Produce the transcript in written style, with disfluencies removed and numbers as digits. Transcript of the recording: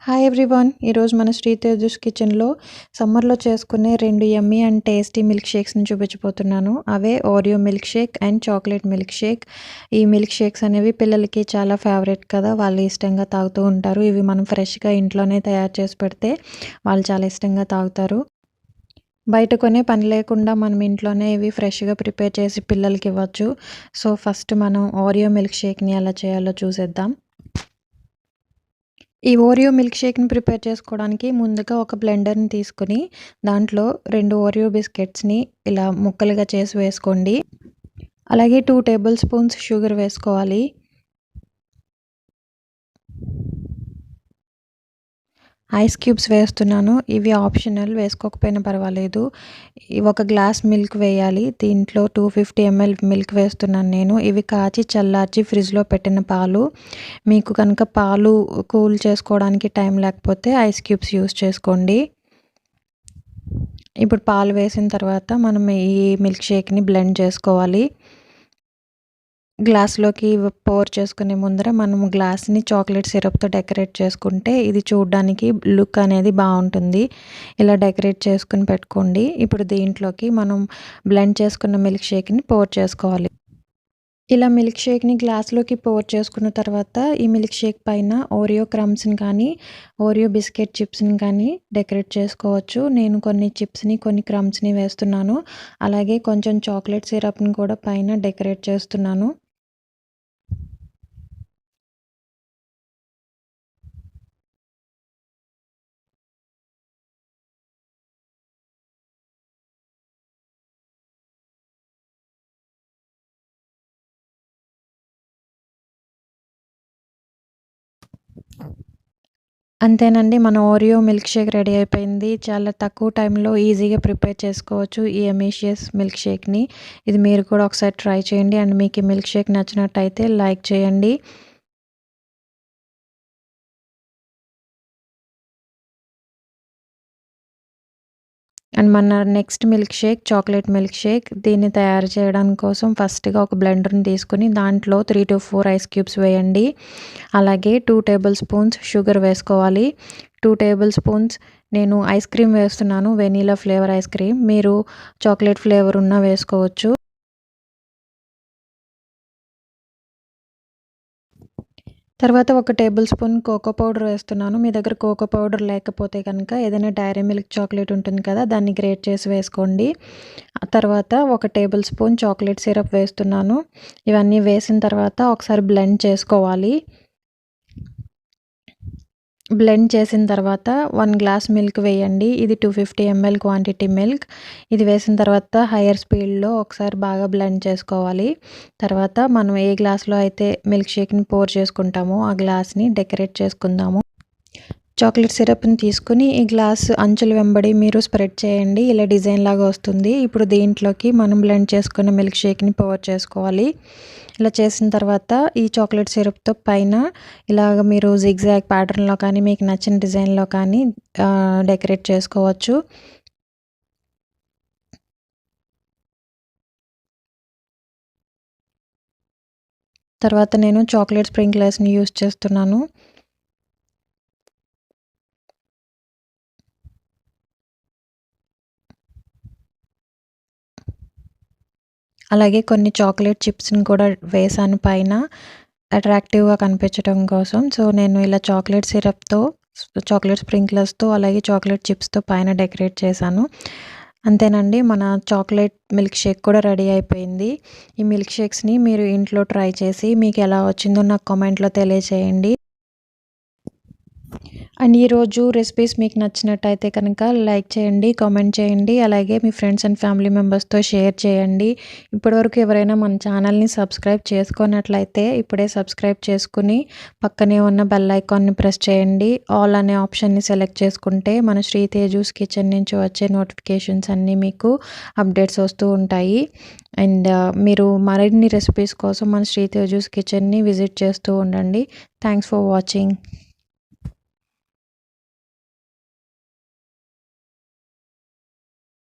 Hi everyone, ఈరోజు మన శ్రీతేజస్ కిచెన్లో సమ్మర్లో చేసుకునే 2 యమ్మీ అండ్ టేస్టీ మిల్క్ షేక్స్ని చూపించబోతున్నాను. అవే Oreo milk shake and chocolate milk shake. ఈ మిల్క్ షేక్స్ అనేవి పిల్లలకి చాలా ఫేవరెట్ కదా, వాళ్ళు ఇష్టంగా తాగుతూ ఉంటారు. ఇవి మనం ఫ్రెష్గా ఇంట్లోనే తయారు చేసి పెడితే వాళ్ళు చాలా ఇష్టంగా తాగుతారు. బయట కొనే పని లేకుండా మనం ఇంట్లోనే ఇవి ఫ్రెష్గా ప్రిపేర్ చేసి పిల్లలకి ఇవ్వచ్చు. సో ఫస్ట్ మనం ఓరియో మిల్క్ షేక్ని ఎలా చేయాలో చూసేద్దాం. ఈ ఓరియో మిల్క్ షేక్ని ప్రిపేర్ చేసుకోవడానికి ముందుగా ఒక బ్లెండర్ని తీసుకుని దాంట్లో 2 ఓరియో బిస్కెట్స్ని ఇలా ముక్కలుగా చేసి వేసుకోండి. అలాగే 2 టేబుల్ స్పూన్స్ షుగర్ వేసుకోవాలి. ఐస్ క్యూబ్స్ వేస్తున్నాను. ఇవి ఆప్షనల్, వేసుకోకపోయినా పర్వాలేదు. ఒక గ్లాస్ మిల్క్ వేయాలి. దీంట్లో 250 ml మిల్క్ వేస్తున్నాను నేను. ఇవి కాచి చల్లార్చి ఫ్రిడ్జ్లో పెట్టిన పాలు. మీకు కనుక పాలు కూల్ చేసుకోవడానికి టైం లేకపోతే ఐస్ క్యూబ్స్ యూస్ చేసుకోండి. ఇప్పుడు పాలు వేసిన తర్వాత మనం ఈ మిల్క్ షేక్ని బ్లెండ్ చేసుకోవాలి. గ్లాస్లోకి పోర్ చేసుకునే ముందర మనము గ్లాస్ని చాక్లెట్ సిరప్తో డెకరేట్ చేసుకుంటే ఇది చూడడానికి లుక్ అనేది బాగుంటుంది. ఇలా డెకరేట్ చేసుకుని పెట్టుకోండి. ఇప్పుడు దీంట్లోకి మనం బ్లెండ్ చేసుకున్న మిల్క్ షేక్ని పోర్ చేసుకోవాలి. ఇలా మిల్క్ షేక్ని గ్లాస్లోకి పోర్ చేసుకున్న తర్వాత ఈ మిల్క్ షేక్ పైన ఓరియో క్రమ్స్ని కానీ ఓరియో బిస్కెట్ చిప్స్ని కానీ డెకరేట్ చేసుకోవచ్చు. నేను కొన్ని చిప్స్ని కొన్ని క్రమ్స్ని వేస్తున్నాను. అలాగే కొంచెం చాక్లెట్ సిరప్ని కూడా పైన డెకరేట్ చేస్తున్నాను. అంతేనండి, మన ఓరియో మిల్క్ షేక్ రెడీ అయిపోయింది. చాలా తక్కువ టైంలో ఈజీగా ప్రిపేర్ చేసుకోవచ్చు ఈ అమేషియస్ మిల్క్ షేక్ని. ఇది మీరు కూడా ఒకసారి ట్రై చేయండి. అండ్ మీకు ఈ మిల్క్ షేక్ నచ్చినట్టయితే లైక్ చేయండి. అండ్ మన next milk shake chocolate milk Sheikh. దీన్ని తయారు చేయడం కోసం ఫస్ట్గా ఒక బ్లెండర్ని తీసుకుని దాంట్లో 3 to 4 ఐస్ క్యూబ్స్ వేయండి. అలాగే 2 టేబుల్ స్పూన్స్ షుగర్ వేసుకోవాలి. 2 టేబుల్ స్పూన్స్ నేను ఐస్ క్రీమ్ వేస్తున్నాను, వెనీలా ఫ్లేవర్ ఐస్ క్రీమ్. మీరు చాక్లెట్ ఫ్లేవర్ ఉన్నా వేసుకోవచ్చు. తర్వాత ఒక టేబుల్ స్పూన్ కోకో పౌడర్ వేస్తున్నాను. మీ దగ్గర కోకో పౌడర్ లేకపోతే కనుక ఏదైనా డైరీ మిల్క్ చాక్లెట్ ఉంటుంది కదా, దాన్ని గ్రేట్ చేసి వేసుకోండి. తర్వాత ఒక టేబుల్ స్పూన్ చాక్లెట్ సిరప్ వేస్తున్నాను. ఇవన్నీ వేసిన తర్వాత ఒకసారి బ్లెండ్ చేసుకోవాలి. బ్లెండ్ చేసిన తర్వాత 1 గ్లాస్ మిల్క్ వేయండి. ఇది 250 ml క్వాంటిటీ మిల్క్. ఇది వేసిన తర్వాత హయ్యర్ స్పీడ్లో ఒకసారి బాగా బ్లెండ్ చేసుకోవాలి. తర్వాత మనం ఏ గ్లాస్లో అయితే మిల్క్ షేక్ని పోర్ చేసుకుంటామో ఆ గ్లాస్ని డెకరేట్ చేసుకుందాము. చాక్లెట్ సిరప్ని తీసుకుని ఈ గ్లాస్ అంచుల వెంబడి మీరు స్ప్రెడ్ చేయండి. ఇలా డిజైన్ లాగా వస్తుంది. ఇప్పుడు దీంట్లోకి మనం బ్లెండ్ చేసుకున్న మిల్క్ షేక్ని పోర్ చేసుకోవాలి. ఇలా చేసిన తర్వాత ఈ చాక్లెట్ సిరప్తో పైన ఇలాగ మీరు జిగ్జాగ్ ప్యాటర్న్లో కానీ మీకు నచ్చిన డిజైన్లో కానీ డెకరేట్ చేసుకోవచ్చు. తర్వాత నేను చాక్లెట్ స్ప్రింక్లర్స్ని యూస్ చేస్తున్నాను. అలాగే కొన్ని చాక్లెట్ చిప్స్ని కూడా వేసాను పైన అట్రాక్టివ్గా కనిపించడం కోసం. సో నేను ఇలా చాక్లెట్ సిరప్తో, చాక్లెట్ స్ప్రింక్లర్స్తో, అలాగే చాక్లెట్ చిప్స్తో పైన డెకరేట్ చేశాను. అంతేనండి, మన చాక్లెట్ మిల్క్ షేక్ కూడా రెడీ అయిపోయింది. ఈ మిల్క్ షేక్స్ని మీరు ఇంట్లో ట్రై చేసి మీకు ఎలా వచ్చిందో నాకు కామెంట్లో తెలియజేయండి. అండ్ ఈరోజు రెసిపీస్ మీకు నచ్చినట్టయితే కనుక లైక్ చేయండి, కామెంట్ చేయండి. అలాగే మీ ఫ్రెండ్స్ అండ్ ఫ్యామిలీ మెంబర్స్తో షేర్ చేయండి. ఇప్పటివరకు ఎవరైనా మన ఛానల్ని సబ్స్క్రైబ్ చేసుకున్నట్లయితే ఇప్పుడే సబ్స్క్రైబ్ చేసుకుని పక్కనే ఉన్న బెల్ ఐకాన్ని ప్రెస్ చేయండి. ఆల్ అనే ఆప్షన్ని సెలెక్ట్ చేసుకుంటే మన శ్రీతేజూస్ కిచెన్ నుంచి వచ్చే నోటిఫికేషన్స్ అన్నీ మీకు అప్డేట్స్ వస్తూ ఉంటాయి. అండ్ మీరు మరిన్ని రెసిపీస్ కోసం మన శ్రీతేజూస్ కిచెన్ని విజిట్ చేస్తూ ఉండండి. Thanks for watching.